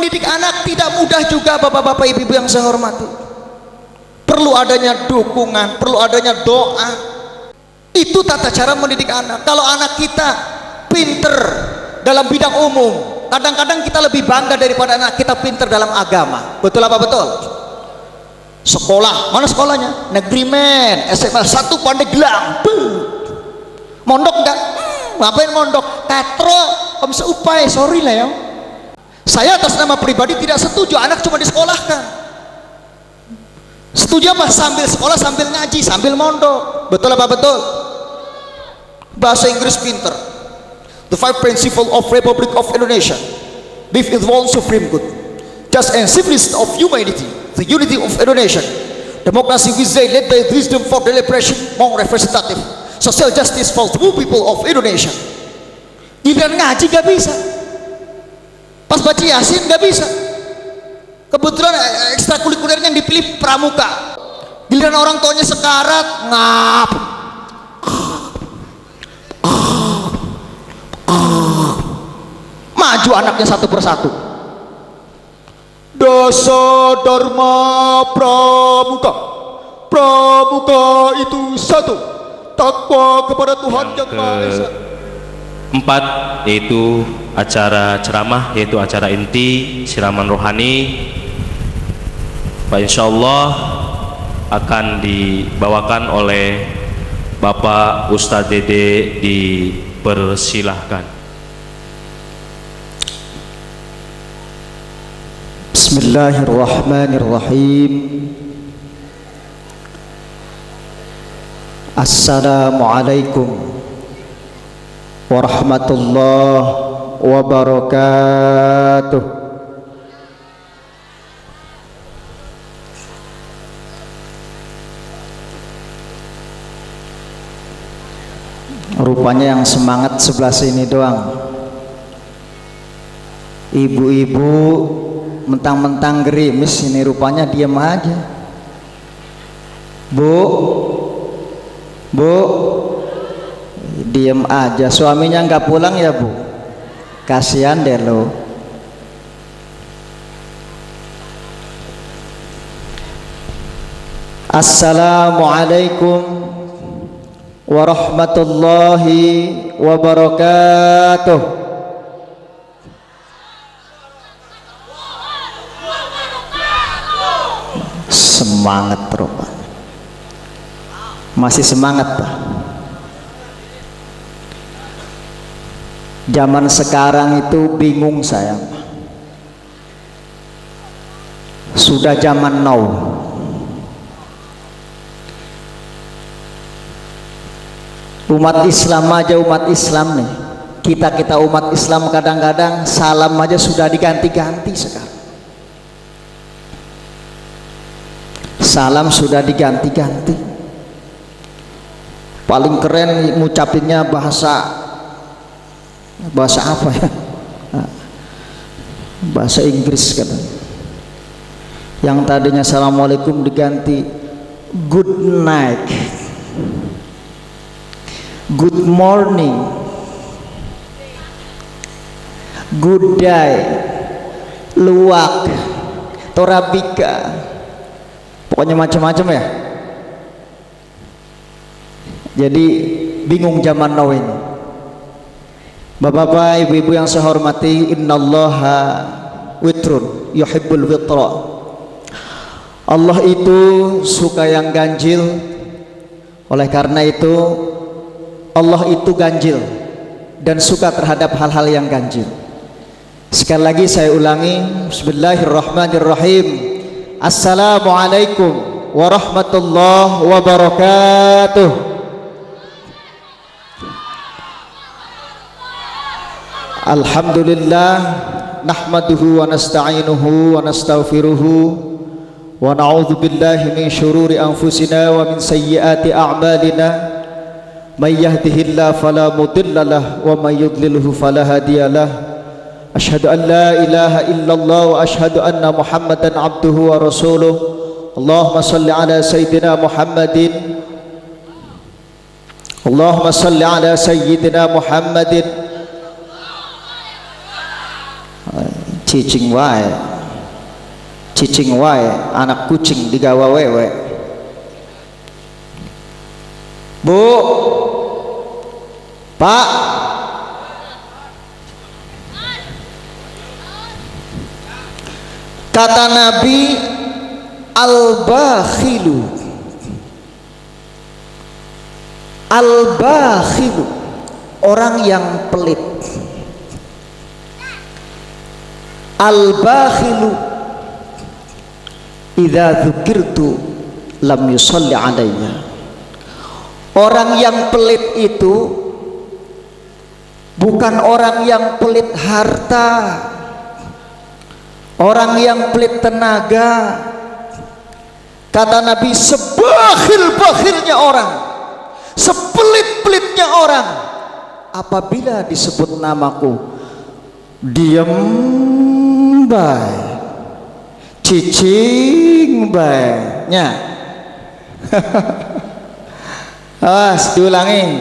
mendidik anak tidak mudah juga bapak-bapak ibu-ibu yang saya hormati. Perlu adanya dukungan, perlu adanya doa. Itu tata cara mendidik anak. Kalau anak kita pinter dalam bidang umum, kadang-kadang kita lebih bangga daripada anak kita pinter dalam agama. Betul apa betul? Sekolah, mana sekolahnya? Negeri men, SMA 1 Pandeglang. Mondok enggak? Ngapain mondok? Katro, om seupai, sorry lah ya. Saya atas nama pribadi tidak setuju anak cuma disekolahkan. Setuju apa? Sambil sekolah, sambil ngaji, sambil mondok. Betul apa betul? Bahasa Inggris pinter. The 5 principles of Republic of Indonesia. Live in one supreme good. Just and simplicity of humanity. The unity of Indonesia. Democracy with led by wisdom for deliberation, more representative. Social justice for the people of Indonesia. Giliran ngaji gak bisa. Pas baca Yasin gak bisa. Kebetulan ekstrakurikulernya yang dipilih pramuka. Giliran orang tuanya sekarat ngap. Maju anaknya satu persatu. Dasa Dharma Pramuka. Pramuka itu satu. Takwa kepada Tuhan yang Maha Esa. 4 yaitu acara ceramah, yaitu acara inti siraman rohani. Pak insyaallah akan dibawakan oleh Bapak Ustadz Dede, dipersilahkan. Bismillahirrahmanirrahim. Assalamualaikum warahmatullahi wabarakatuh. Rupanya yang semangat sebelah sini doang. Ibu-ibu mentang-mentang gerimis ini rupanya diam aja. Bu, diem aja. Suaminya nggak pulang ya bu? Kasihan deh lo. Assalamualaikum warahmatullahi wabarakatuh. Semangat rupanya. Masih semangat Pak. Zaman sekarang itu bingung saya. Sudah zaman now. Umat Islam aja, umat Islam nih. Kita umat Islam kadang-kadang salam aja sudah diganti-ganti sekarang. Salam sudah diganti-ganti. Paling keren ngucapinnya bahasa apa ya? Bahasa Inggris kan. Yang tadinya assalamualaikum diganti good night, good morning, good day, luwak, torabika, pokoknya macam-macam ya. Jadi bingung zaman now ini. Bapak-bapak, ibu-ibu yang saya hormati, innallaha witrun yuhibbul witra. Allah itu suka yang ganjil. Oleh karena itu Allah itu ganjil dan suka terhadap hal-hal yang ganjil. Sekali lagi saya ulangi, bismillahirrahmanirrahim. Assalamualaikum warahmatullahi wabarakatuh. Alhamdulillah, nahmaduhu wa nasta'inuhu wa nastaghfiruhu wa na'udzu billahi min syururi anfusina wa min sayyiati a'malina. May yahdihillahu fala mudilla lahu wa may yudlilhu fala hadiyalah. Asyhadu an la ilaha illallah wa asyhadu anna Muhammadan abduhu wa rasuluh. Allahumma salli ala sayyidina Muhammadin. Allahumma salli ala sayyidina Muhammadin. cicing wae, anak kucing digawa wewe. Bu, Pak, kata Nabi, al-bakhilu, orang yang pelit. Al-bakhilu idza dzukirtu lam yusalli alayya. Orang yang pelit itu bukan orang yang pelit harta, orang yang pelit tenaga. Kata Nabi, sebakhil-bakhilnya orang, sepelit-pelitnya orang, apabila disebut namaku diem bae, cicing bae nya. Diulangi.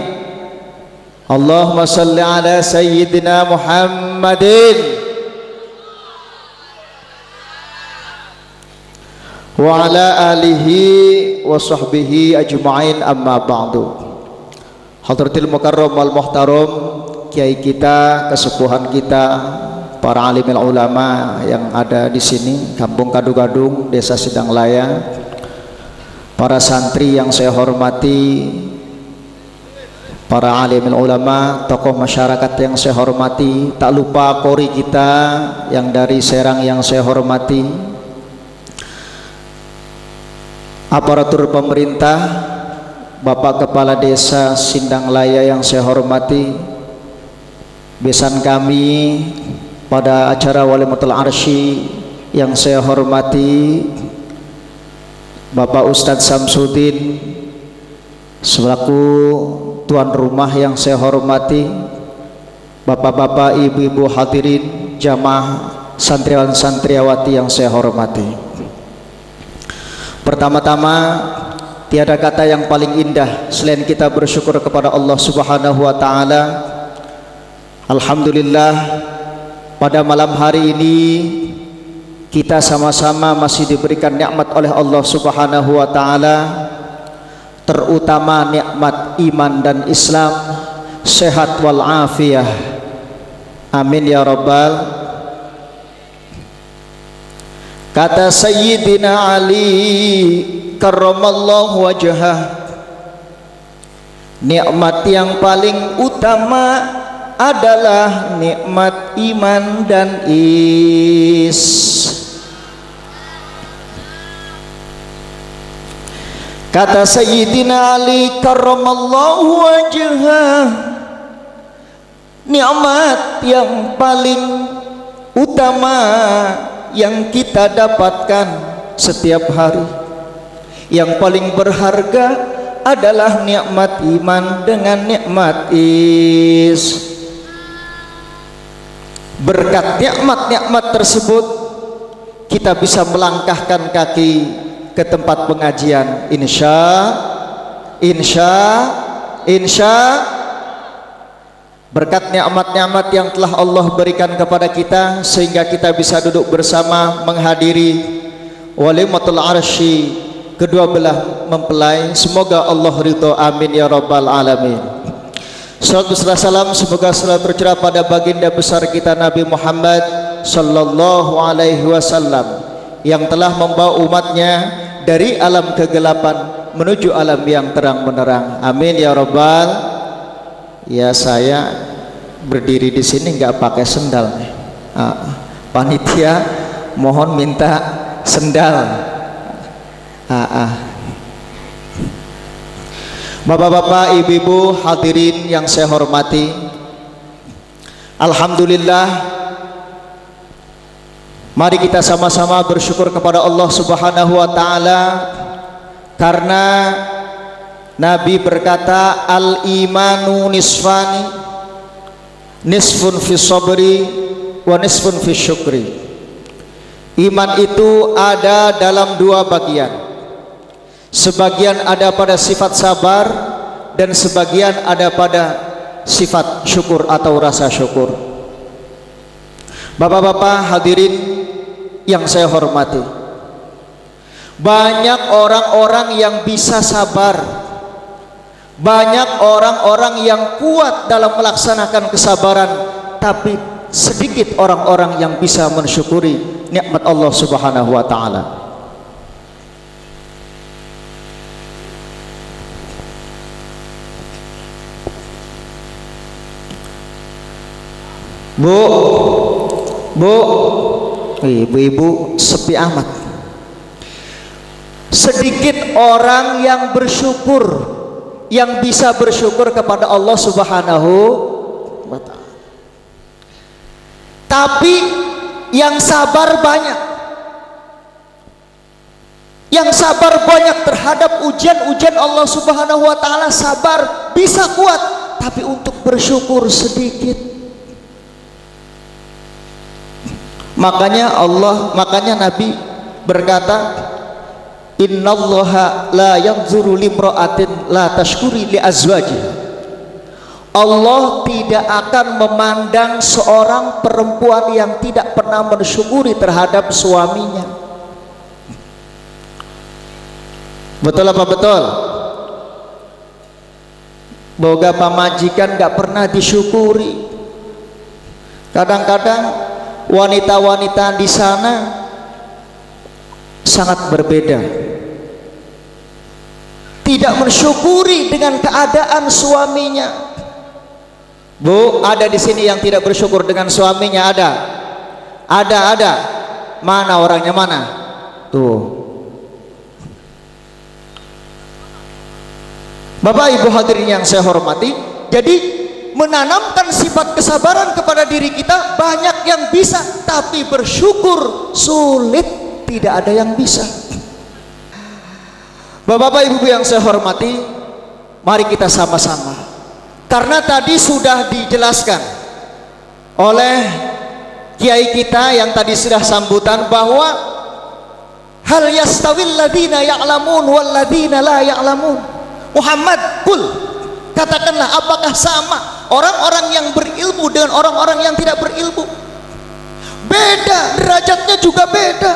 Allahumma shalli ala sayyidina Muhammadin wa ala alihi wa sahbihi ajma'in, amma ba'du. Hadratil mukarram wal muhtaram, kiai kita, kesepuhan kita, para alimil ulama yang ada di sini, Kampung Kadu-Gadung, Desa Sidanglaya, para santri yang saya hormati, para alimil ulama, tokoh masyarakat yang saya hormati, tak lupa kori kita yang dari Serang yang saya hormati, aparatur pemerintah, Bapak Kepala Desa Sidanglaya yang saya hormati, besan kami pada acara Walimatul Arsy yang saya hormati, Bapak Ustadz Samsudin selaku tuan rumah yang saya hormati, bapak-bapak, ibu-ibu hadirin, jamaah santriwan santriawati yang saya hormati. Pertama-tama, tiada kata yang paling indah selain kita bersyukur kepada Allah Subhanahu wa taala. Alhamdulillah, pada malam hari ini kita sama-sama masih diberikan nikmat oleh Allah Subhanahu wa taala, terutama nikmat iman dan Islam, sehat wal afiyah. Amin ya rabbal. Kata Sayyidina Ali karramallahu wajhah, nikmat yang paling utama adalah nikmat iman dan Kata Sayyidina Ali karramallahu wajhah, nikmat yang paling utama yang kita dapatkan setiap hari, yang paling berharga adalah nikmat iman dengan nikmat Berkat nikmat-nikmat tersebut kita bisa melangkahkan kaki ke tempat pengajian, berkat nikmat-nikmat yang telah Allah berikan kepada kita, sehingga kita bisa duduk bersama menghadiri Walimatul Arsy kedua belah mempelai. Semoga Allah ridho, amin ya rabbal alamin. Salatu salam semoga selalu tercurah pada baginda besar kita Nabi Muhammad sallallahu alaihi wasallam, yang telah membawa umatnya dari alam kegelapan menuju alam yang terang benderang. Amin ya rabbal. Ya, saya berdiri di sini nggak pakai sendal nih. Panitia mohon minta sendal. Bapak-bapak, ibu-ibu hadirin yang saya hormati, alhamdulillah, mari kita sama-sama bersyukur kepada Allah Subhanahu wa taala, karena Nabi berkata, al-imanu nisfani, nisfun fi sabri wa nisfun fi syukri. Iman itu ada dalam dua bagian. Sebagian ada pada sifat sabar dan sebagian ada pada sifat syukur atau rasa syukur. Bapak-bapak hadirin yang saya hormati, banyak orang-orang yang bisa sabar, banyak orang-orang yang kuat dalam melaksanakan kesabaran, tapi sedikit orang-orang yang bisa mensyukuri nikmat Allah Subhanahu wa taala. Bu, ibu-ibu sepi amat. Sedikit orang yang bersyukur, yang bisa bersyukur kepada Allah Subhanahu wa ta'ala. Tapi yang sabar banyak, yang sabar banyak terhadap ujian-ujian Allah Subhanahu wa ta'ala. Sabar bisa kuat, tapi untuk bersyukur sedikit. Makanya Nabi berkata, innallaha la yanzuru limra'atin la tashkuri li azwajiha. Allah tidak akan memandang seorang perempuan yang tidak pernah bersyukuri terhadap suaminya. Betul apa betul? Boga pamajikan gak pernah disyukuri. Kadang-kadang wanita-wanita di sana sangat berbeda, tidak mensyukuri dengan keadaan suaminya. Bu, ada di sini yang tidak bersyukur dengan suaminya? Ada. Mana orangnya, mana? Tuh. Bapak Ibu hadirin yang saya hormati, jadi menanamkan sifat kesabaran kepada diri kita banyak yang bisa, tapi bersyukur sulit, tidak ada yang bisa. Bapak Ibu yang saya hormati, mari kita sama-sama, karena tadi sudah dijelaskan oleh kiai kita yang tadi sudah sambutan bahwa hal yastawil ladina ya'lamun wal ladina la ya'lamun. Muhammad, kul, katakanlah, apakah sama orang-orang yang berilmu dengan orang-orang yang tidak berilmu? Beda, derajatnya juga beda.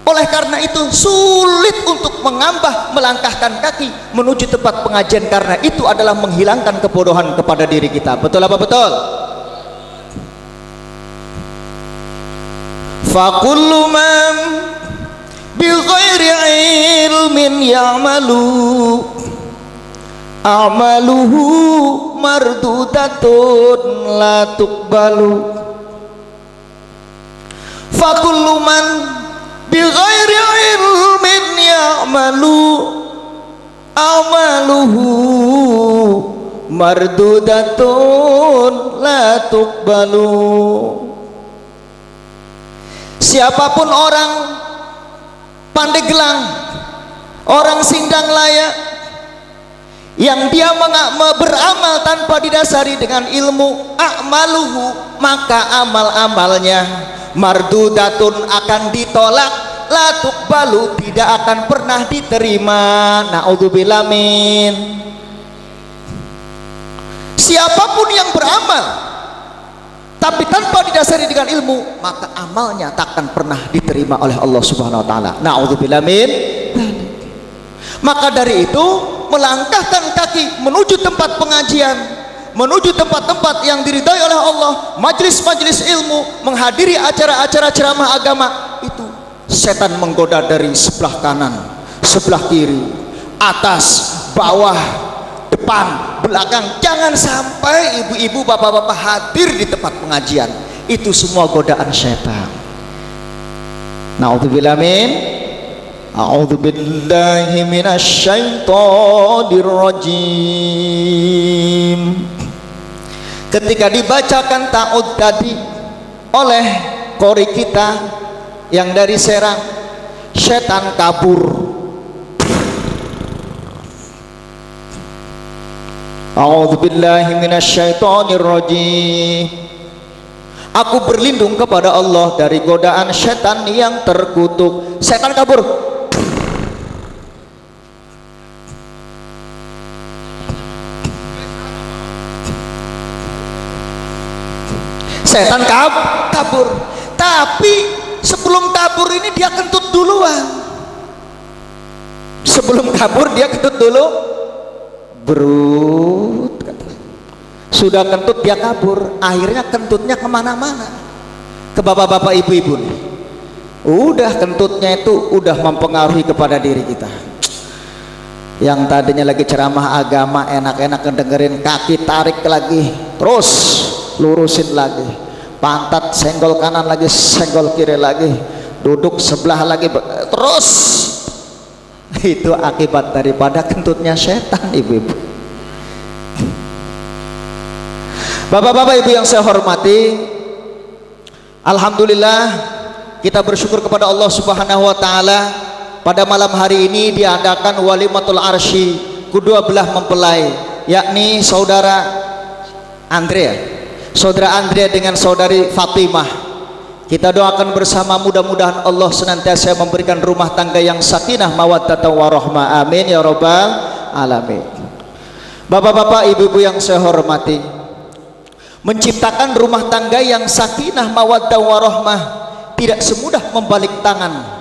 Oleh karena itu sulit untuk melangkahkan kaki menuju tempat pengajian, karena itu adalah menghilangkan kebodohan kepada diri kita. Betul apa betul? Fakullu man bi ghairi ilmin ya'malu a'maluhu mardudatun la tuqbalu. Fakullu man bi ghairi ilmin ya'malu a'maluhu mardudatun la tuqbalu. Siapapun orang Pandeglang, orang Sindanglayan, yang dia beramal tanpa didasari dengan ilmu, a'maluhu, maka amal-amalnya mardudatun, akan ditolak, la tuqbalu, tidak akan pernah diterima. Na'udzubillah min. Siapapun yang beramal tapi tanpa didasari dengan ilmu, maka amalnya takkan pernah diterima oleh Allah Subhanahu wa taala. Na'udzubillah min. Maka dari itu, melangkahkan kaki menuju tempat pengajian, menuju tempat-tempat yang diridhai oleh Allah, majelis-majelis ilmu, menghadiri acara-acara ceramah agama, itu setan menggoda dari sebelah kanan, sebelah kiri, atas, bawah, depan, belakang. Jangan sampai ibu-ibu, bapak-bapak hadir di tempat pengajian. Itu semua godaan setan. Na'udzubillah min. A'udzubillahi minasyaitonir rajim. Ketika dibacakan ta'ud tadi oleh qori kita yang dari Serang, setan kabur. A'udzubillahi minasyaitonir rajim. Aku berlindung kepada Allah dari godaan setan yang terkutuk. Setan kabur. setan kabur. Tapi sebelum kabur ini dia kentut duluan. Sebelum kabur dia kentut dulu, brut. Sudah kentut dia kabur. Akhirnya kentutnya kemana-mana, ke bapak-bapak ibu-ibu nih. Udah kentutnya itu udah mempengaruhi kepada diri kita. Yang tadinya lagi ceramah agama enak-enak dengerin, kaki tarik lagi, terus lurusin lagi, pantat senggol kanan lagi, senggol kiri lagi, duduk sebelah lagi, terus. Itu akibat daripada kentutnya setan, ibu-ibu. Bapak-bapak ibu yang saya hormati, alhamdulillah kita bersyukur kepada Allah Subhanahu wa taala. Pada malam hari ini diadakan walimatul arsy kedua belah mempelai, yakni saudara Andrea dengan saudari Fatimah. Kita doakan bersama, mudah-mudahan Allah senantiasa memberikan rumah tangga yang sakinah mawaddah warahmah, amin ya rabbal alamin. Bapak-bapak ibu-ibu yang saya hormati, menciptakan rumah tangga yang sakinah mawaddah warahmah tidak semudah membalik tangan,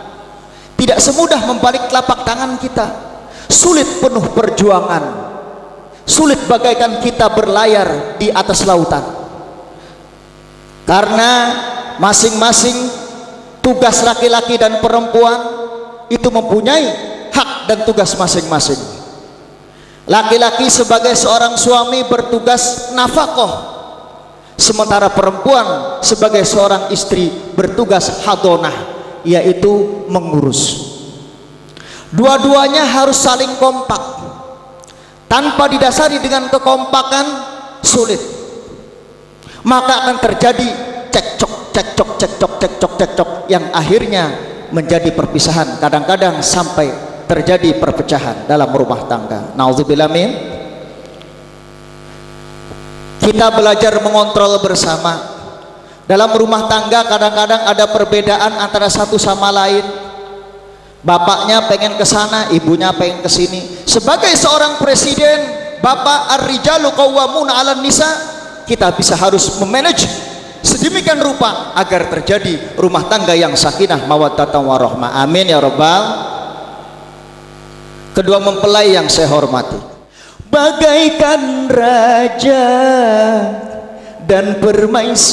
tidak semudah membalik telapak tangan kita. Sulit, penuh perjuangan, sulit bagaikan kita berlayar di atas lautan. Karena masing-masing tugas laki-laki dan perempuan itu mempunyai hak dan tugas masing-masing. Laki-laki sebagai seorang suami bertugas nafkah, sementara perempuan sebagai seorang istri bertugas hadonah, yaitu mengurus. Dua-duanya harus saling kompak. Tanpa didasari dengan kekompakan, sulit. Maka akan terjadi cekcok yang akhirnya menjadi perpisahan, kadang-kadang sampai terjadi perpecahan dalam rumah tangga. Nauzubillah min. Kita belajar mengontrol bersama. Dalam rumah tangga kadang-kadang ada perbedaan antara satu sama lain. Bapaknya pengen ke sana, ibunya pengen ke sini. Sebagai seorang presiden, Bapak ar-rijalu qawwamuna 'alan nisa, kita bisa harus memanage sedemikian rupa agar terjadi rumah tangga yang sakinah mawaddah warahmah, amin ya rabbal. Kedua mempelai yang saya hormati, bagaikan raja dan permaisuri,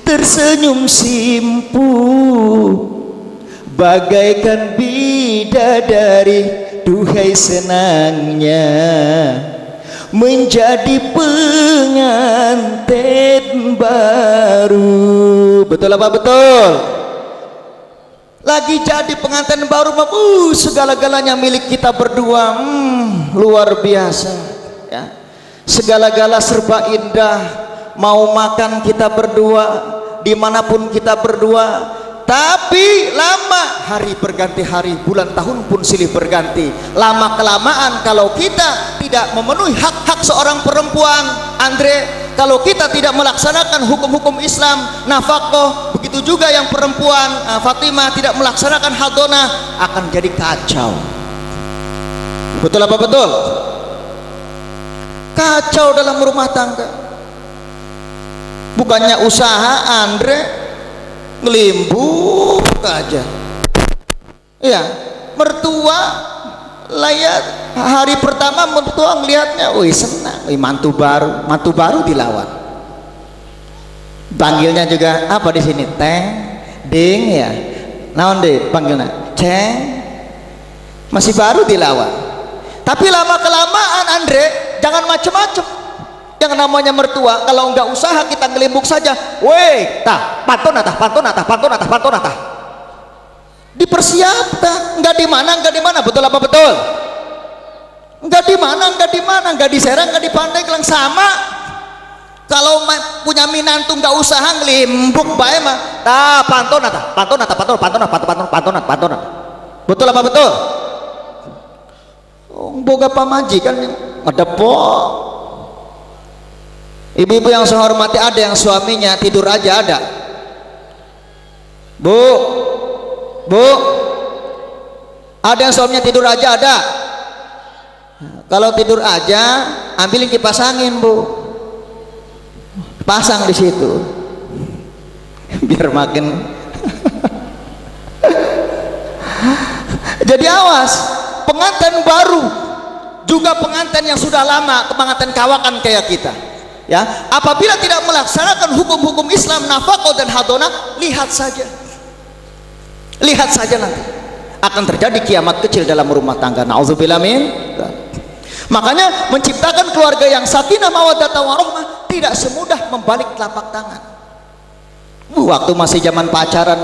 tersenyum simpu bagaikan bidadari, duhai senangnya menjadi pengantin baru. Betul apa betul? Lagi jadi pengantin baru, segala-galanya milik kita berdua, luar biasa ya. Segala-gala serba indah, mau makan kita berdua, dimanapun kita berdua. Tapi lama, hari berganti hari, bulan tahun pun silih berganti. Lama kelamaan kalau kita tidak memenuhi hak-hak seorang perempuan, Andre, kalau kita tidak melaksanakan hukum-hukum Islam, nafkah, begitu juga yang perempuan Fatimah tidak melaksanakan hadonah, akan jadi kacau. Betul apa betul? Kacau dalam rumah tangga. Bukannya usaha, Andre ngelimbuk aja. Ya, mertua layar hari pertama mertua ngelihatnya, wih senang, wih mantu baru dilawan. Panggilnya juga apa di sini? Teng, ding ya. Naon deh panggilnya? Ceng. Masih baru dilawan. Tapi lama kelamaan, Andre, jangan macem-macem. Yang namanya mertua, kalau nggak usaha kita ngelimbuk saja, weh, pantun atah, dipersiapkan, nggak di mana, betul apa betul? Nggak di mana, nggak diserang, nggak dipandai, kelang sama. Kalau punya minantu nggak usaha ngelimbuk, bae mah, pantun atah, betul apa betul? Boga pamajikan ngedepok. Ibu-ibu yang saya hormati, ada yang suaminya tidur aja ada. Bu, ada yang suaminya tidur aja ada. Kalau tidur aja, ambilin kipas angin, Bu. pasang di situ biar makin jadi awas, pengantin baru juga pengantin yang sudah lama, pengantin kawakan kayak kita ya, apabila tidak melaksanakan hukum-hukum Islam nafkah dan hadonah, lihat saja nanti akan terjadi kiamat kecil dalam rumah tangga. Nauzubillah min. Makanya menciptakan keluarga yang sakinah mawaddah warahmah tidak semudah membalik telapak tangan. Waktu masih zaman pacaran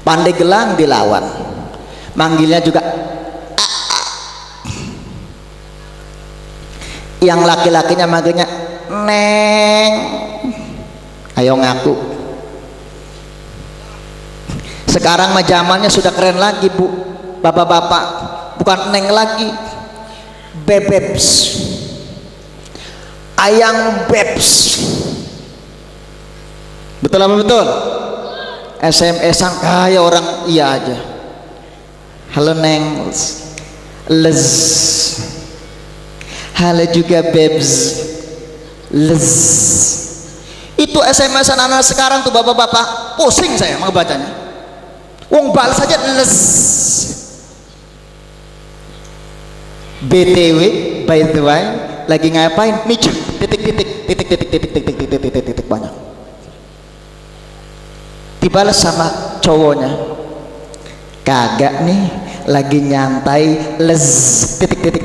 pandai gelang dilawan, manggilnya juga yang laki-lakinya manggilnya neng, ayo ngaku. Sekarang mah zamannya sudah keren lagi bu, bapak-bapak, bukan neng lagi, bebebs, ayang bebs. Betul apa betul? SMS-an kayak orang iya aja. Halo neng, les. Halo juga bebs, les. Itu SMS-an anak sekarang tuh bapak-bapak, pusing saya ngebacanya. Wong bal saja les. BTW, by the way, lagi ngapain? Nih titik banyak. Dibalas sama cowoknya, kagak nih, lagi nyantai les titik.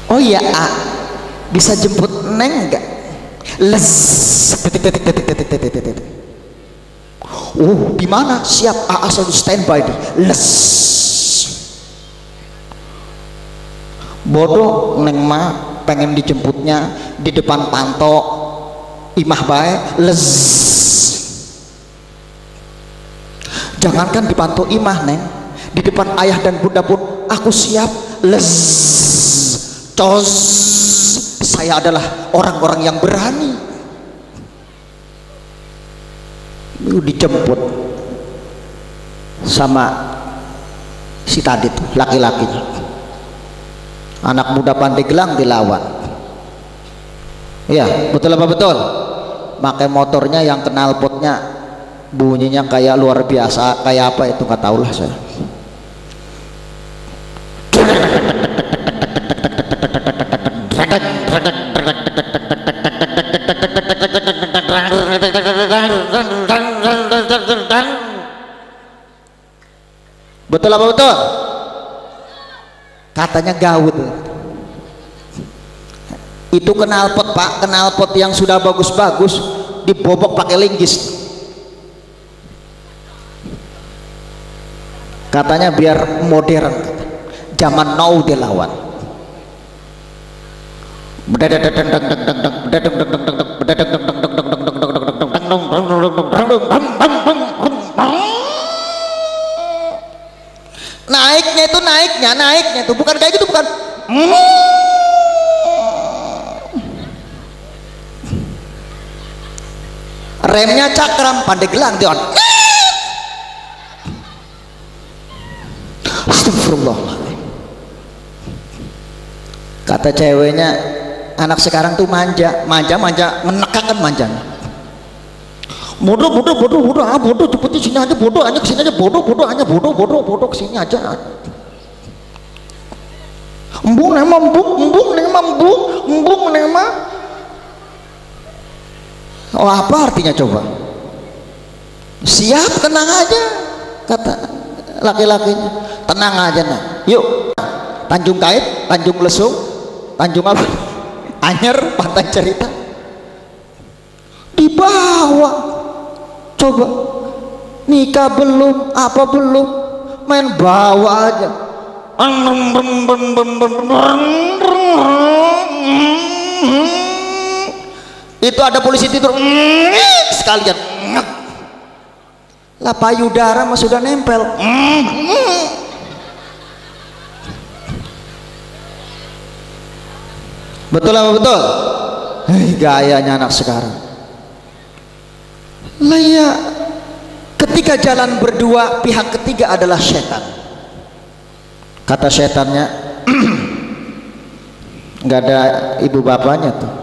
Oh iya, bisa jemput neng enggak? Les titik. Oh, di mana? Siap, selalu standby di les. Bodoh neng mah pengen dijemputnya di depan panto imah bae les. Jangankan di panto imah neng, di depan ayah dan bunda pun aku siap les. Cos, saya adalah orang-orang yang berani. Dijemput sama si tadi tuh laki-lakinya, anak muda pandai gelang dilawan. Ya betul apa betul? Pakai motornya yang knalpotnya bunyinya kayak luar biasa, kayak apa itu nggak tahu lah saya. Betul apa betul? Katanya gawut. Itu knalpot pak, knalpot yang sudah bagus-bagus dibobok pakai linggis. Katanya biar modern, zaman now dilawan. Naiknya itu bukan kayak gitu, bukan. Remnya cakram, pandai gelang dion. Astagfirullahaladzim. Kata ceweknya, anak sekarang tuh manja, menekakan manjanya. Bodoh, cepetnya sini aja, bodoh, hanya kesini aja, bodoh, hanya bodoh, kesini aja. Embung nema. Oh apa artinya coba? Siap, tenang aja, kata laki-lakinya. Tenang aja nah. Yuk, Tanjung Kait, Tanjung Lesung, Tanjung apa? Anyer, Pantai Cerita. Dibawa. Coba. Nikah belum, apa belum? Main bawa aja. Itu ada polisi tidur sekalian lah, payudara mah sudah nempel. Betul apa betul? Gayanya anak sekarang lah ya. Ketika jalan berdua, pihak ketiga adalah setan. Kata setannya, nggak ada ibu bapaknya tuh.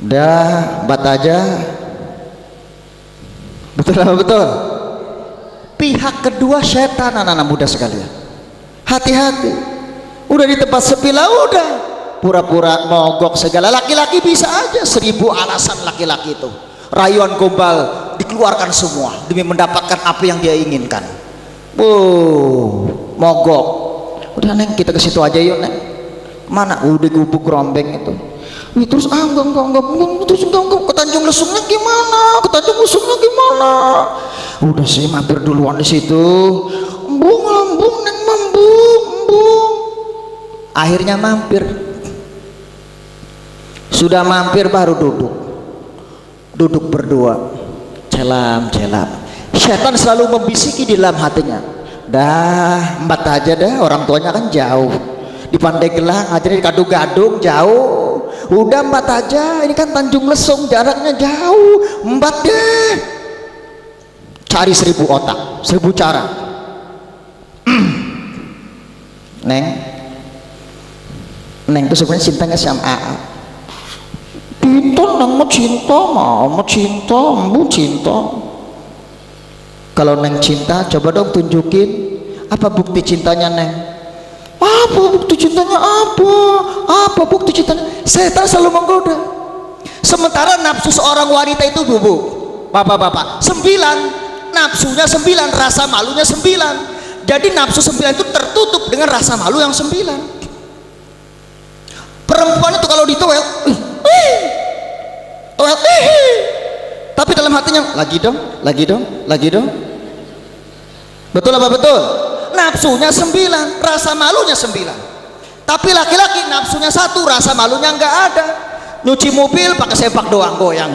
Dah bat aja. Betul apa betul? Pihak kedua setan, anak-anak muda sekalian. Hati-hati. Udah di tempat sepi lah, udah pura-pura mogok segala. Laki-laki bisa aja 1000 alasan laki-laki itu. Rayuan gombal dikeluarkan semua demi mendapatkan apa yang dia inginkan. Mogok. Udah neng, kita ke situ aja yuk neng. Mana? Udah gubuk rombeng itu. Terus terus enggak, ke Tanjung Lesungnya gimana? Ke Tanjung Lesungnya gimana? Udah sih mampir duluan di situ. Embung neng, embung. Akhirnya mampir. Sudah mampir baru duduk berdua, celam. Setan selalu membisiki di dalam hatinya, dah embat aja dah, orang tuanya kan jauh di Pandeglang, aja di Gadung-Gadung jauh, udah embat aja, ini kan Tanjung Lesung jaraknya jauh, embat deh. Cari 1000 otak, 1000 cara. Neng itu sebenarnya cintanya sama AA. Pintar neng mau cinta, mau cinta. Kalau neng cinta, coba dong tunjukin apa bukti cintanya neng. Apa bukti cintanya? Apa bukti cintanya? Setan selalu menggoda. Sementara nafsu seorang wanita itu bapak-bapak 9, nafsunya 9, rasa malunya 9. Jadi nafsu 9 itu tertutup dengan rasa malu yang 9. Perempuan itu kalau ditoel, tapi dalam hatinya lagi dong. Betul apa betul? Nafsunya 9, rasa malunya 9. Tapi laki-laki nafsunya 1, rasa malunya nggak ada. Nyuci mobil pakai sepak doang goyang.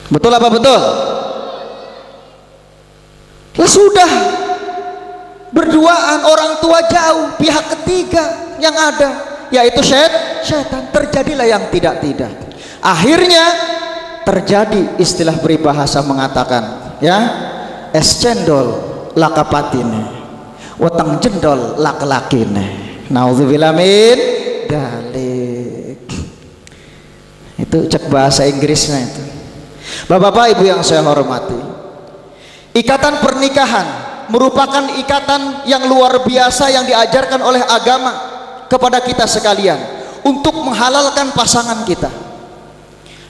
Betul apa betul? Lah sudah berduaan, orang tua jauh, pihak ketiga yang ada yaitu setan. Terjadilah yang tidak. Akhirnya terjadi istilah peribahasa mengatakan, ya, es cendol lakapatine, weteng jendol lak-lakine. Nauzubillah min dalik. Itu cek bahasa Inggrisnya itu. Bapak-bapak, ibu yang saya hormati, ikatan pernikahan merupakan ikatan yang luar biasa yang diajarkan oleh agama kepada kita sekalian untuk menghalalkan pasangan kita.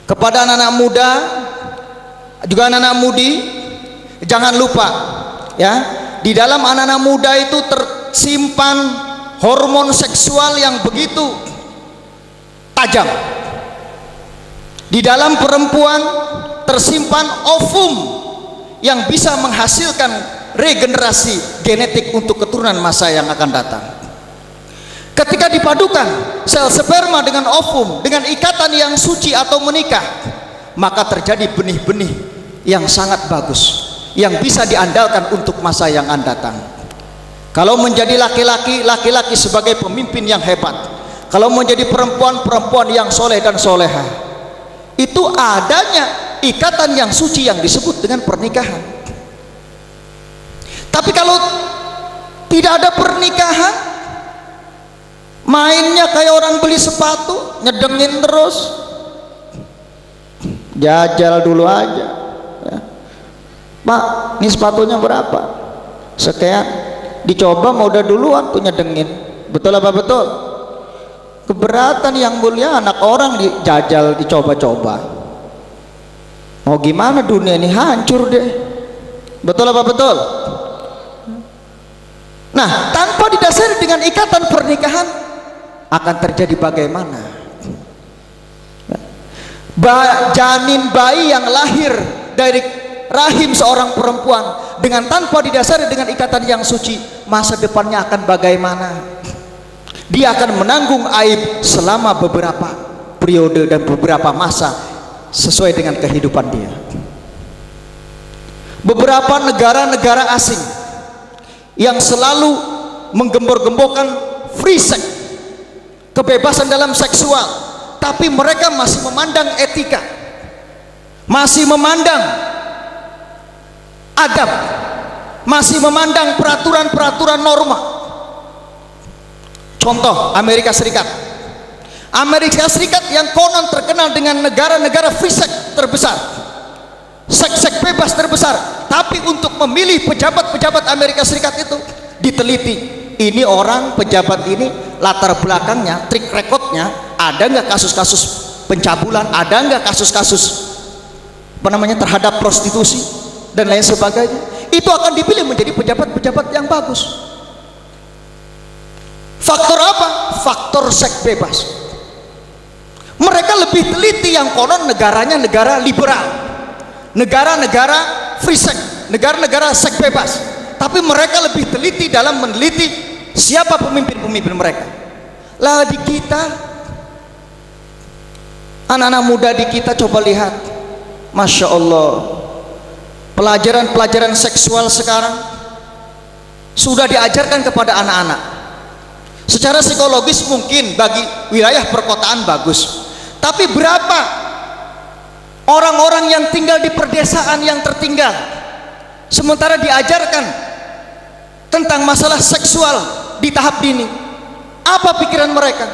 Kepada anak-anak muda juga anak-anak mudi, jangan lupa ya, di dalam anak-anak muda itu tersimpan hormon seksual yang begitu tajam. Di dalam perempuan tersimpan ovum yang bisa menghasilkan regenerasi genetik untuk keturunan masa yang akan datang. Ketika dipadukan sel sperma dengan ovum dengan ikatan yang suci atau menikah, maka terjadi benih-benih yang sangat bagus yang bisa diandalkan untuk masa yang akan datang. Kalau menjadi laki-laki sebagai pemimpin yang hebat. Kalau menjadi perempuan yang soleh dan soleha. Itu adanya ikatan yang suci yang disebut dengan pernikahan. Tapi kalau tidak ada pernikahan, mainnya kayak orang beli sepatu, nyedengin terus, jajal dulu aja ya. Pak, ini sepatunya berapa? Sekian. Dicoba mau udah duluan tuh nyedengin. Betul apa betul? Keberatan yang mulia, anak orang dijajal, dicoba-coba. Mau gimana, dunia ini hancur deh. Betul apa betul? Nah, tanpa didasari dengan ikatan pernikahan, akan terjadi bagaimana? Janin bayi yang lahir dari rahim seorang perempuan dengan tanpa didasari dengan ikatan yang suci, masa depannya akan bagaimana? Dia akan menanggung aib selama beberapa periode dan beberapa masa sesuai dengan kehidupan dia. Beberapa negara-negara asing yang selalu menggembor-gemborkan free sex, kebebasan dalam seksual, tapi mereka masih memandang etika, masih memandang adab, masih memandang peraturan-peraturan norma. Contoh Amerika Serikat. Amerika Serikat yang konon terkenal dengan negara-negara free sex terbesar, seks bebas terbesar, tapi untuk memilih pejabat-pejabat Amerika Serikat itu diteliti, ini orang pejabat ini latar belakangnya, trik rekodnya, ada nggak kasus-kasus pencabulan, ada nggak kasus-kasus terhadap prostitusi dan lain sebagainya. Itu akan dipilih menjadi pejabat-pejabat yang bagus. Faktor apa? Faktor seks bebas. Mereka lebih teliti yang konon negaranya negara liberal, negara-negara free sex, negara-negara seks bebas, tapi mereka lebih teliti dalam meneliti siapa pemimpin-pemimpin mereka. Lah di kita, anak-anak muda di kita, coba lihat, Masya Allah, pelajaran-pelajaran seksual sekarang sudah diajarkan kepada anak-anak. Secara psikologis mungkin bagi wilayah perkotaan bagus, tapi berapa orang-orang yang tinggal di perdesaan yang tertinggal sementara diajarkan tentang masalah seksual di tahap dini? Apa pikiran mereka?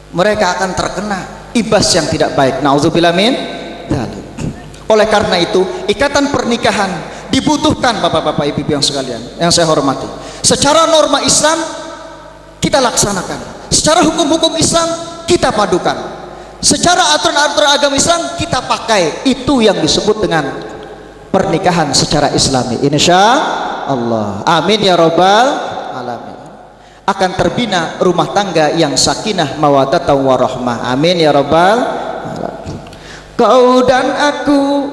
Mereka akan terkena ibas yang tidak baik. Nauzubillah min dzalik. Oleh karena itu, ikatan pernikahan dibutuhkan, bapak-bapak, ibu-ibu yang sekalian yang saya hormati. Secara norma Islam kita laksanakan, secara hukum-hukum Islam kita padukan, secara aturan-aturan agama Islam kita pakai. Itu yang disebut dengan pernikahan secara Islami, insya Allah. Amin ya robbal alamin. Akan terbina rumah tangga yang sakinah mawaddah warahmah. Amin ya robbal alamin. Kau dan aku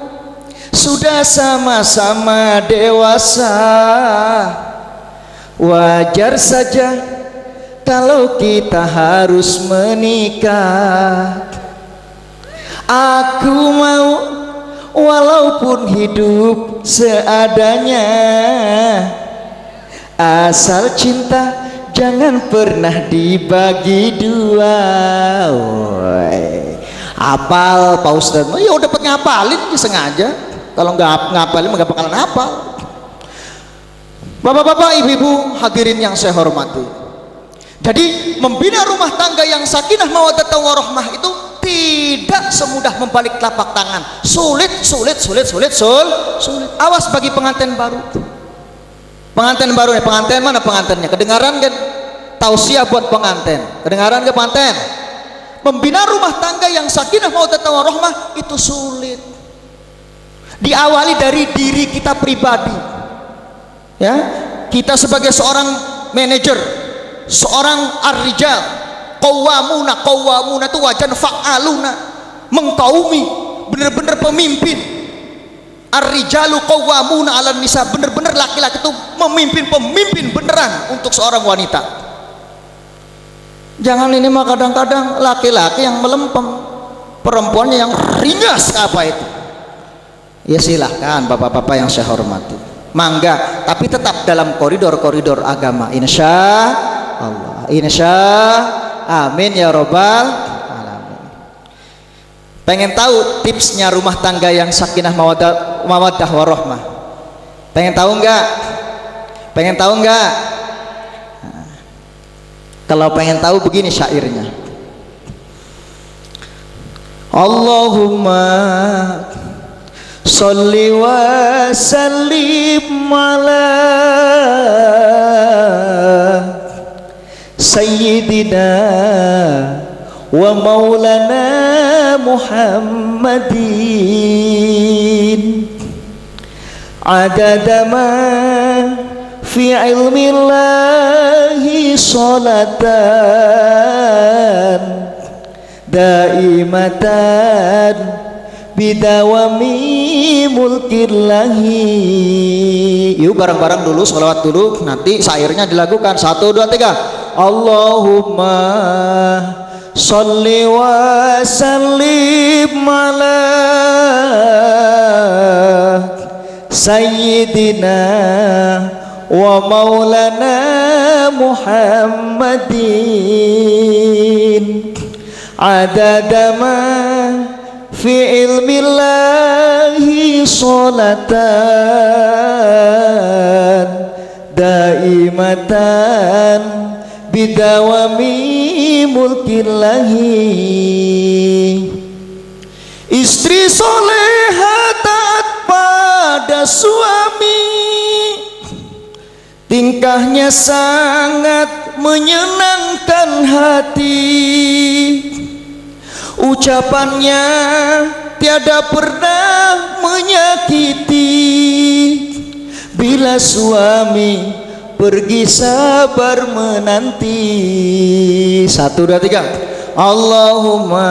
sudah sama-sama dewasa, wajar saja kalau kita harus menikah. Aku mau walaupun hidup seadanya, asal cinta jangan pernah dibagi dua. Hafal Pak Ustadz? Ya udah dapat ngapalin sengaja. Kalau nggak ngapalin nggak bakalan hafal. Bapak-bapak, ibu-ibu, hadirin yang saya hormati. Jadi membina rumah tangga yang sakinah mawaddah warahmah itu tidak semudah membalik telapak tangan. Sulit. Awas bagi pengantin baru. Pengantin baru nih, pengantin mana pengantinnya? Kedengaran kan? Tausiah buat pengantin. Kedengaran ke pengantin? Membina rumah tangga yang sakinah mawaddah warahmah itu sulit. Diawali dari diri kita pribadi. Ya, kita sebagai seorang manajer, seorang ar-rijal, qawwamuna itu wajan fa'aluna, mengkaumi, benar-benar pemimpin. Ar-rijalu qawwamuna 'alan nisa, benar-benar laki-laki itu pemimpin beneran untuk seorang wanita. Jangan ini mah kadang-kadang laki-laki yang melempem, perempuannya yang ringas apa itu. Ya silahkan bapak-bapak yang saya hormati, mangga, tapi tetap dalam koridor-koridor agama, insya Allah, insya amin ya robbal alamin. Pengen tahu tipsnya rumah tangga yang sakinah mawaddah warahmah? Pengen tahu enggak? Pengen tahu enggak? Nah, kalau pengen tahu begini syairnya, Allahumma sholli wa sallim ala sayyidina wa maulana Muhammadin adada ma fi ilmillahi salatan daimatan bidawami mulkillahi. Yuk bareng-bareng dulu, sholawat dulu, nanti syairnya dilakukan. 1, 2, 3. Allahumma sholli wa sallim ala sayyidina wa maulana Muhammadin adada ma fi ilmillahi sholatan daimatan bidawami mulkillahi. Istri solehah taat pada suami, tingkahnya sangat menyenangkan hati, ucapannya tiada pernah menyakiti. Bila suami pergi sabar menanti. 1, 2, 3. Allahumma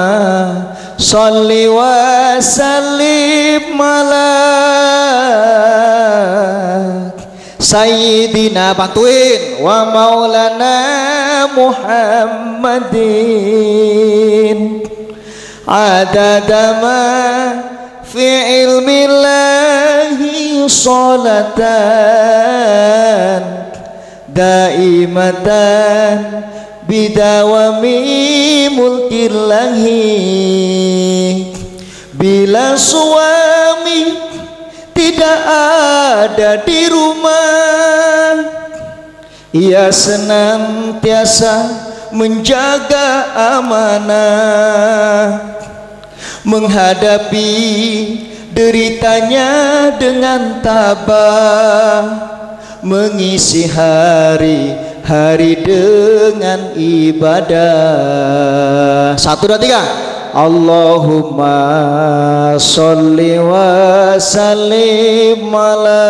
sholli wa sallim ala Sayyidina, bantuin, wa maulana Muhammadin adadama fi ilmillahi sholatan daimatan bidawami mulkillahi. Bila suami tidak ada di rumah, ia senantiasa menjaga amanah, menghadapi deritanya dengan tabah, mengisi hari-hari dengan ibadah. 1, 2, 3. Allahumma sholli wa sallim ala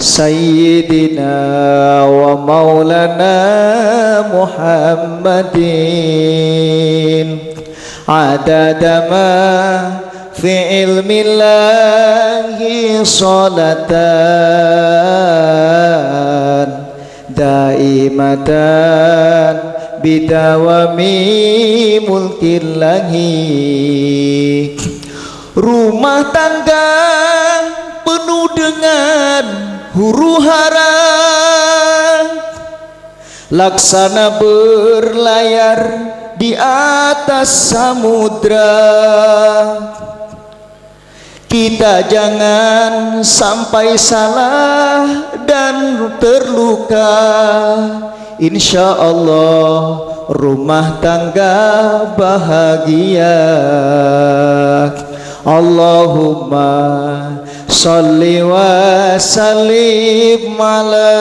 Sayyidina wa maulana Muhammadin adadama fi ilmillahi sholatan daimatan bidawami mulkillahi. Rumah tangga penuh dengan huru hara, laksana berlayar di atas samudra. Kita jangan sampai salah dan terluka. Insya Allah rumah tangga bahagia. Allahumma sholli wa sallim ala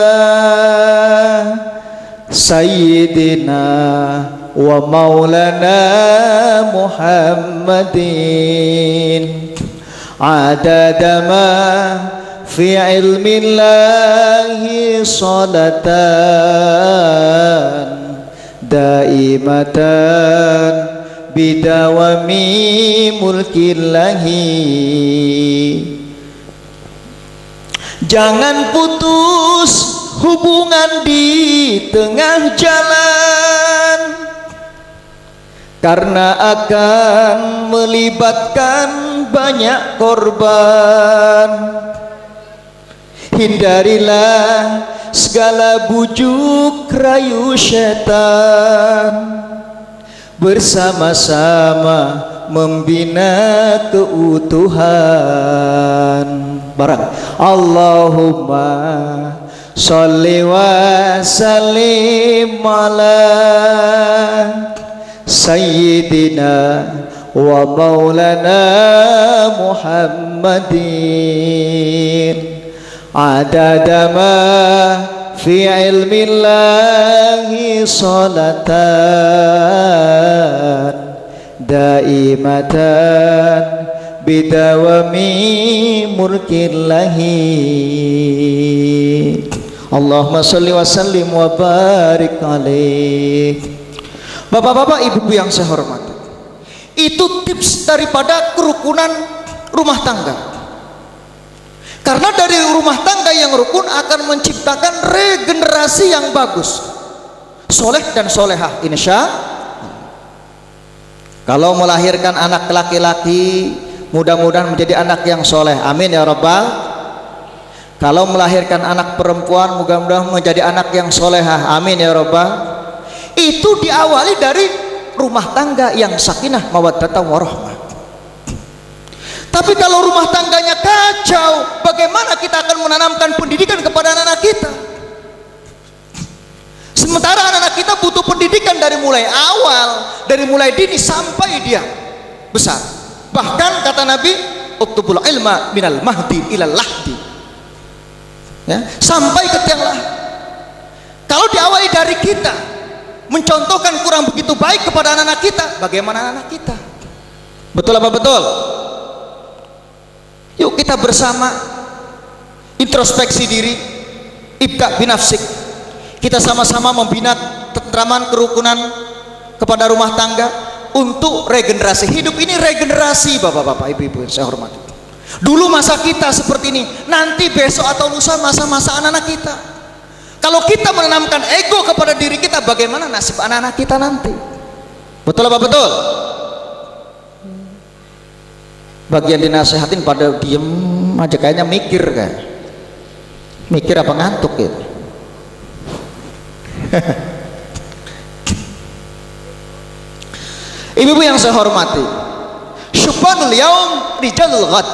Sayyidina wa maulana Muhammadin adadama fi ilmillahi sholatan daimatan bidawami mulkillahi. Jangan putus hubungan di tengah jalan, karena akan melibatkan banyak korban. Hindarilah segala bujuk rayu setan, bersama-sama membina keutuhan. Barang Allahumma sholli wa sallim ala Sayyidina wa maulana Muhammadin adadama fi ilmillahi sholatan daimatan bidawami mulkillahi. Allahumma sholli wa sallim wa barik alaih. Bapak-bapak, ibu-ibu yang saya hormati, itu tips daripada kerukunan rumah tangga. Karena dari rumah tangga yang rukun akan menciptakan regenerasi yang bagus, soleh dan solehah, insya Allah. Kalau melahirkan anak laki-laki, mudah-mudahan menjadi anak yang soleh, amin ya rabbal. Kalau melahirkan anak perempuan, mudah-mudahan menjadi anak yang solehah, amin ya rabbal. Itu diawali dari rumah tangga yang sakinah mawaddah warahmah. Tapi kalau rumah tangganya kacau, bagaimana kita akan menanamkan pendidikan kepada anak-anak kita? Sementara anak-anak kita butuh pendidikan dari mulai awal, dari mulai dini sampai dia besar. Bahkan kata Nabi, uktubul ilma minal mahdi ilal lahdi, ya, sampai ke tiang lahir. Kalau diawali dari kita mencontohkan kurang begitu baik kepada anak-anak kita, bagaimana anak kita? Betul apa betul? Yuk kita bersama introspeksi diri, ibda binafsik. Kita sama-sama membina ketentraman, kerukunan kepada rumah tangga untuk regenerasi. Hidup ini regenerasi, bapak-bapak, ibu-ibu yang saya hormati. Dulu masa kita seperti ini, nanti besok atau lusa masa-masa anak-anak kita. Kalau kita menanamkan ego kepada diri kita, bagaimana nasib anak-anak kita nanti? Betul apa betul? Bagian dinasehatin pada diem aja, kayaknya mikir kan? Mikir apa ngantuk ya? Ibu-ibu yang saya hormati, syubanul yaum rijalul ghad.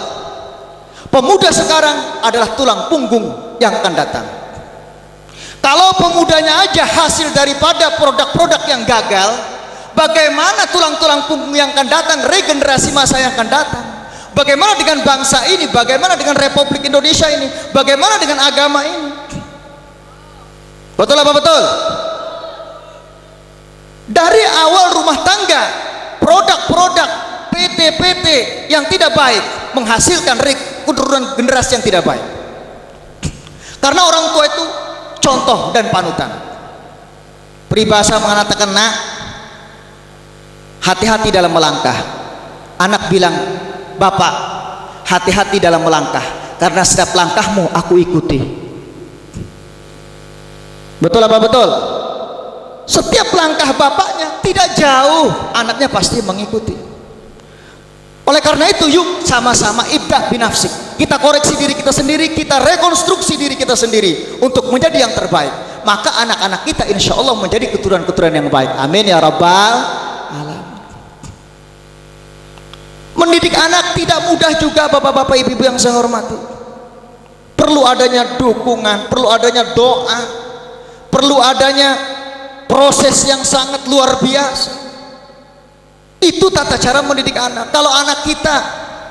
Pemuda sekarang adalah tulang punggung yang akan datang. Kalau pemudanya aja hasil daripada produk-produk yang gagal, bagaimana tulang-tulang punggung yang akan datang, regenerasi masa yang akan datang? Bagaimana dengan bangsa ini? Bagaimana dengan Republik Indonesia ini? Bagaimana dengan agama ini? Betul apa betul? Dari awal rumah tangga, produk-produk PT-PT yang tidak baik menghasilkan keturunan generasi yang tidak baik. Karena orang tua itu contoh dan panutan. Peribahasa mengatakan, nak, hati-hati dalam melangkah. Anak bilang, bapak, hati-hati dalam melangkah, karena setiap langkahmu aku ikuti. Betul apa betul? Setiap langkah bapaknya tidak jauh, anaknya pasti mengikuti. Oleh karena itu, yuk sama-sama ibda binafsik. Kita koreksi diri kita sendiri, kita rekonstruksi diri kita sendiri untuk menjadi yang terbaik. Maka anak-anak kita insya Allah menjadi keturunan-keturunan yang baik. Amin ya rabbal alamin. Mendidik anak tidak mudah juga, bapak-bapak, ibu-ibu yang saya hormati. Perlu adanya dukungan, perlu adanya doa, perlu adanya proses yang sangat luar biasa. Itu tata cara mendidik anak. Kalau anak kita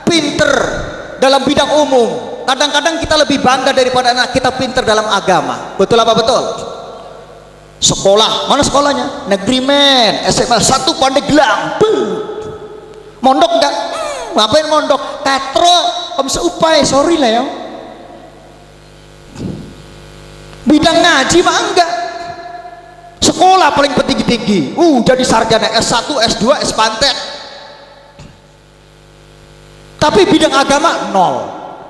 pinter dalam bidang umum, kadang-kadang kita lebih bangga daripada anak kita pinter dalam agama. Betul apa betul? Sekolah, mana sekolahnya? Negeri men, SMA 1 Pandeglang. Mondok enggak? Ngapain mondok? Katro, bisa upai, sorry lah ya. Bidang ngaji mah enggak. Sekolah paling tinggi-tinggi, jadi sarjana S1, S2, S-Pantek. Tapi bidang agama nol.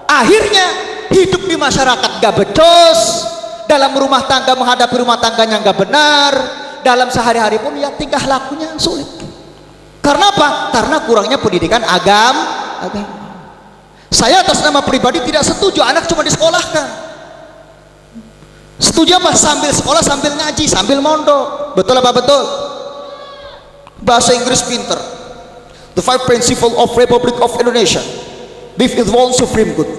Akhirnya hidup di masyarakat gak becus, dalam rumah tangga menghadapi rumah tangganya gak benar, dalam sehari-hari pun ya tingkah lakunya sulit. Karena apa? Karena kurangnya pendidikan agama. Saya atas nama pribadi tidak setuju anak cuma disekolahkan. Setuju apa? Sambil sekolah, sambil ngaji, sambil mondok. Betul apa betul? Bahasa Inggris pinter. The 5 principles of Republic of Indonesia. Live in one supreme good.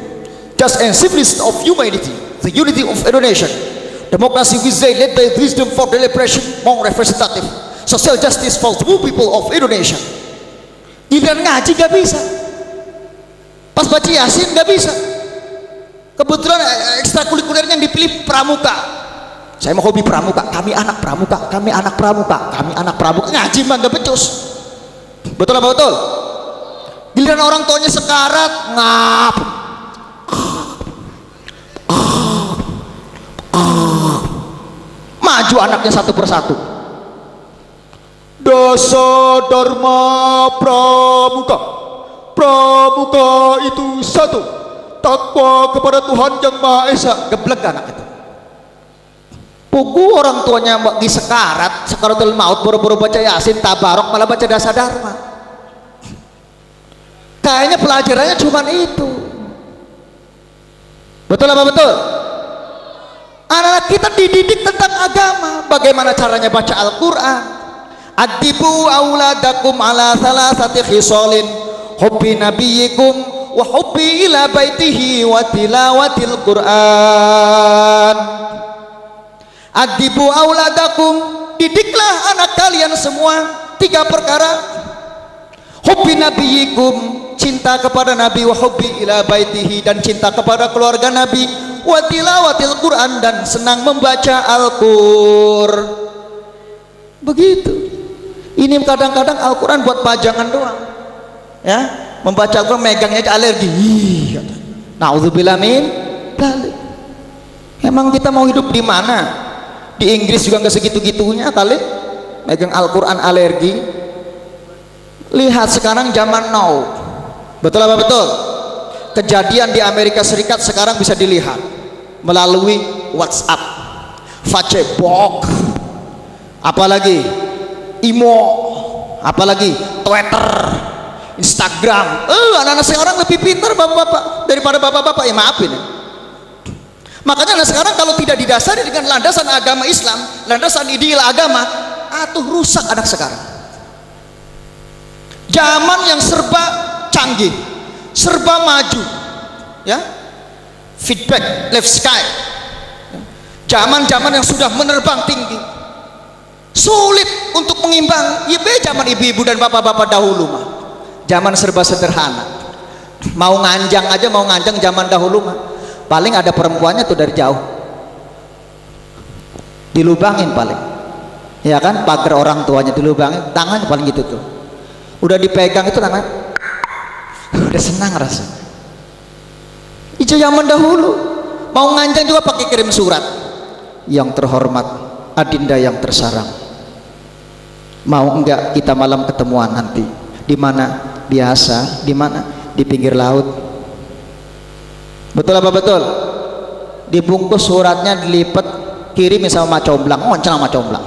Just and simplicity of humanity. The unity of Indonesia. Democracy with they led by wisdom for deliberation, more representative. Social justice for the people of Indonesia. Giliran ngaji gak bisa. Pas baca Yasin gak bisa. Kebetulan ekstrakurikulernya yang dipilih pramuka. Saya mau hobi pramuka. Kami anak pramuka. Kami anak pramuka. Kami anak pramuka. Ngaji mah gak becus. Betul apa betul? Giliran orang tuanya sekarat, ngap. Maju anaknya satu persatu. Dasa Dharma Pramuka. Pramuka itu satu. Takwa kepada Tuhan Yang Maha Esa. Geblek anak itu. Pugu orang tuanya di sekaratul maut, buru-buru baca Yasin, tabarok, malah baca Dasa Dharma. Kayaknya pelajarannya cuma itu. Betul apa betul? Anak-anak kita dididik tentang agama. Bagaimana caranya baca Al-Quran. Adibu auladakum ala salasati khisalin hubbi nabiyikum wa hubbi ila baitihi wa tilawatil Qur'an. Adibu auladakum, didiklah anak kalian semua. 3 perkara. Hubbi nabiyikum, cinta kepada Nabi, wa hubbi ila baitihi, dan cinta kepada keluarga Nabi, wa tilawatil Qur'an, dan senang membaca Al-Qur. Begitu. Ini kadang-kadang Al-Quran buat pajangan doang, ya, membaca Al-Quran megangnya aja alergi. Na'udzubillah min dzalik. Emang kita mau hidup di mana? Di Inggris juga nggak segitu-gitunya kali megang Al-Quran alergi. Lihat sekarang zaman now, betul apa betul? Kejadian di Amerika Serikat sekarang bisa dilihat melalui WhatsApp, Facebook, apalagi Imo, apalagi Twitter, Instagram. Anak-anak sekarang lebih pintar bapak-bapak daripada bapak-bapak, ya maafin ya. Makanya anak sekarang kalau tidak didasari dengan landasan agama Islam, landasan ideal agama, atuh rusak anak sekarang. Zaman yang serba canggih, serba maju, ya, feedback, left sky, zaman-zaman yang sudah menerbang tinggi, sulit untuk mengimbang. Ya zaman ibu-ibu dan bapak-bapak dahulu mah zaman serba sederhana. Mau nganjang aja, mau nganjang zaman dahulu mah paling ada perempuannya tuh dari jauh dilubangin paling, ya kan, pagar orang tuanya dilubangin, tangannya paling gitu tuh, udah dipegang itu tangan udah senang rasa. Itu zaman dahulu. Mau nganjang juga pakai kirim surat. Yang terhormat Adinda yang tersarang, mau enggak kita malam ketemuan nanti? Di mana? Biasa. Di mana? Di pinggir laut. Betul apa betul? Dibungkus suratnya, dilipat, kirim sama Macomblang. Ngonceng sama Macomblang.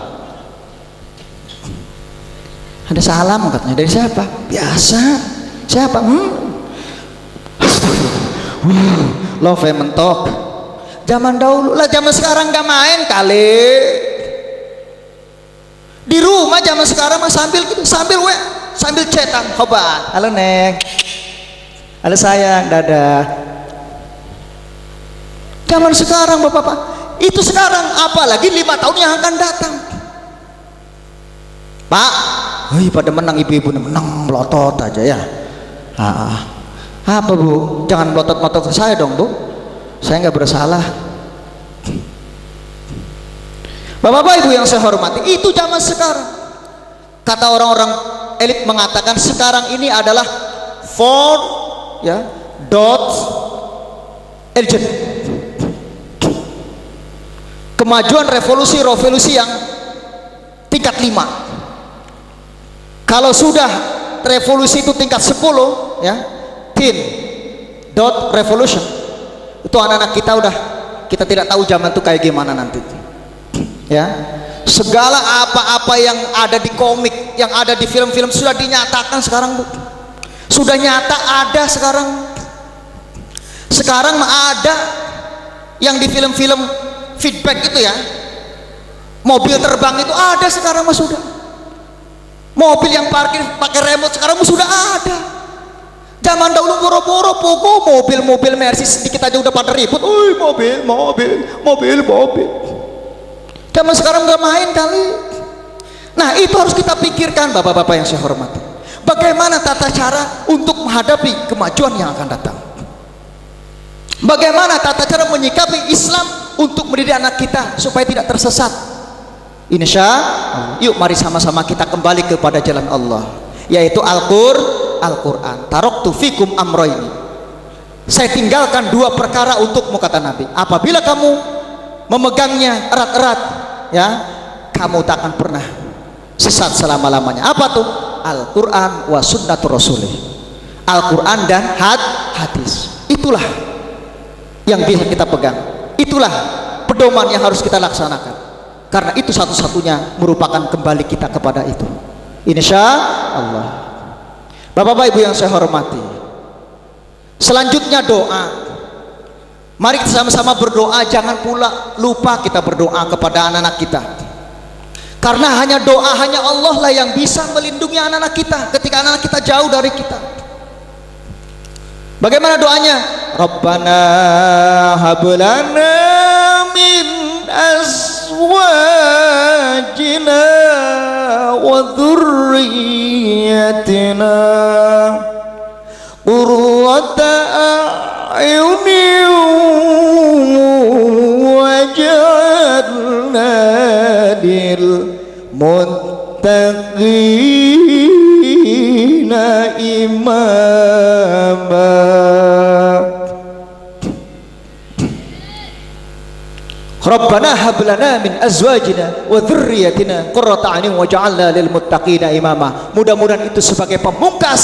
Ada salam katanya. Dari siapa? Biasa. Siapa? Love mentok. Zaman dahulu lah, zaman sekarang nggak main kali. Di rumah zaman sekarang mah sambil gitu, sambil cetan, khobar. Halo Neng, halo sayang, dadah. Zaman sekarang bapak-bapak, itu sekarang, apalagi 5 tahun yang akan datang. Pak, pada menang ibu-ibu, menang melotot aja ya. Apa bu? Jangan melotot-melotot ke saya dong bu, saya nggak bersalah. Bapak-bapak ibu yang saya hormati, itu zaman sekarang. Kata orang-orang elit mengatakan sekarang ini adalah 4 agent. Kemajuan revolusi yang tingkat 5. Kalau sudah revolusi itu tingkat 10, ya, revolution, itu anak-anak kita udah, kita tidak tahu zaman itu kayak gimana nanti, ya. Segala apa-apa yang ada di komik, yang ada di film-film sudah dinyatakan sekarang bu, sudah nyata ada sekarang. Sekarang ada yang di film-film feedback itu ya, mobil terbang itu ada sekarang mah sudah. Mobil yang parkir pakai remote sekarang mah sudah ada. Zaman dahulu boro-boro pokok mobil Mercy sedikit aja udah pada ribut. Mobil. Zaman sekarang nggak main kali. Nah itu harus kita pikirkan bapak-bapak yang saya hormati. Bagaimana tata cara untuk menghadapi kemajuan yang akan datang? Bagaimana tata cara menyikapi Islam untuk mendidik anak kita supaya tidak tersesat? Insya Allah, yuk mari sama-sama kita kembali kepada jalan Allah, yaitu Al-Quran. Taraktu fikum amroini, saya tinggalkan 2 perkara untukmu, kata Nabi. Apabila kamu memegangnya erat-erat, ya, kamu tak akan pernah sesat selama-lamanya. Apa tuh? Al-Quran wa sunnatur rasulih. Al-Quran dan hadis. Itulah yang bisa kita pegang. Itulah pedoman yang harus kita laksanakan. Karena itu satu-satunya merupakan kembali kita kepada itu. Insya Allah. Bapak-bapak ibu yang saya hormati, selanjutnya doa. Mari kita sama-sama berdoa. Jangan pula lupa kita berdoa kepada anak-anak kita. Karena hanya doa, hanya Allah lah yang bisa melindungi anak-anak kita ketika anak-anak kita jauh dari kita. Bagaimana doanya? Rabbana hablana min azwajina wa dhurriyyatina qurrata a'yunin waj'alna lil muttaqina imama. Rabbana hablana min azwajina wa dzurriyyatina qurrata a'yunin waj'alna lil muttaqina imama. Mudah-mudahan itu sebagai pemungkas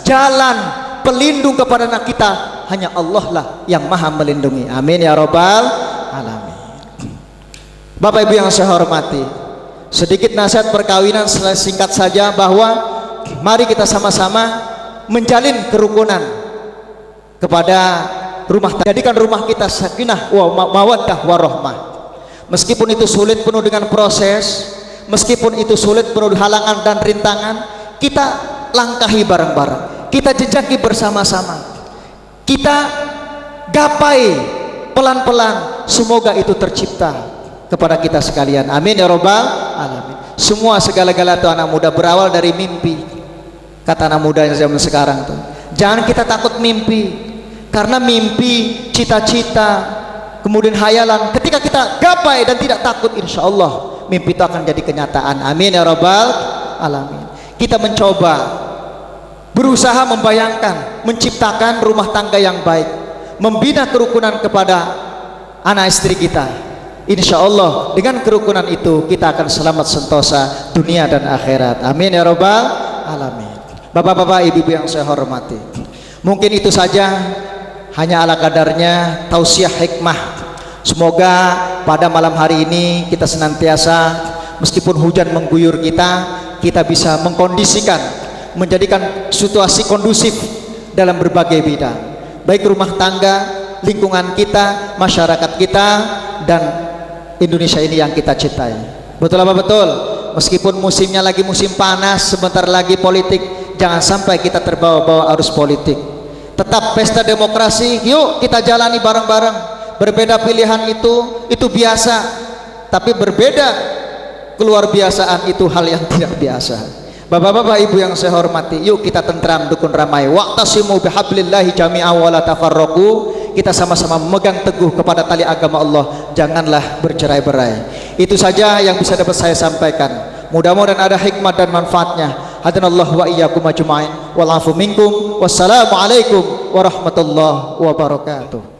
jalan pelindung kepada anak kita. Hanya Allah lah yang maha melindungi. Amin ya rabbal alamin. Bapak Ibu yang saya hormati, sedikit nasihat perkawinan singkat saja, bahwa mari kita sama-sama menjalin kerukunan kepada rumah tangga. Jadikan rumah kita sakinah wa mawaddah warahmah. Meskipun itu sulit, penuh dengan proses, meskipun itu sulit, penuh halangan dan rintangan, kita langkahi bareng-bareng, kita jejaki bersama-sama, kita gapai pelan-pelan. Semoga itu tercipta kepada kita sekalian. Amin ya rabbal alamin. Semua segala-gala itu anak muda berawal dari mimpi. Kata anak muda zaman sekarang tuh, jangan kita takut mimpi, karena mimpi, cita-cita, kemudian hayalan, ketika kita gapai dan tidak takut, insya Allah mimpi itu akan jadi kenyataan. Amin ya rabbal alamin. Kita mencoba, berusaha membayangkan, menciptakan rumah tangga yang baik, membina kerukunan kepada anak istri kita. Insya Allah dengan kerukunan itu kita akan selamat sentosa dunia dan akhirat. Amin ya rabbal alamin. Bapak-bapak, ibu-ibu yang saya hormati, mungkin itu saja, hanya ala kadarnya tausiah hikmah. Semoga pada malam hari ini kita senantiasa, meskipun hujan mengguyur kita bisa mengkondisikan, menjadikan situasi kondusif dalam berbagai bidang, baik rumah tangga, lingkungan kita, masyarakat kita, dan Indonesia ini yang kita cintai. Betul apa betul? Meskipun musimnya lagi musim panas, sebentar lagi politik, jangan sampai kita terbawa-bawa arus politik. Tetap pesta demokrasi, yuk kita jalani bareng-bareng. Berbeda pilihan itu biasa, tapi berbeda keluar biasaan itu hal yang tidak biasa. Bapak-bapak, ibu yang saya hormati, yuk kita tentram, dukun ramai. Wa'tasimu bihablillahi jami'an wa la tafarraqu. Kita sama-sama memegang teguh kepada tali agama Allah, janganlah bercerai-berai. Itu saja yang bisa dapat saya sampaikan. Mudah-mudahan ada hikmah dan manfaatnya. Hadanallahu wa iyyakum ajma'in. Wal afu minkum. Wassalamualaikum warahmatullahi wabarakatuh.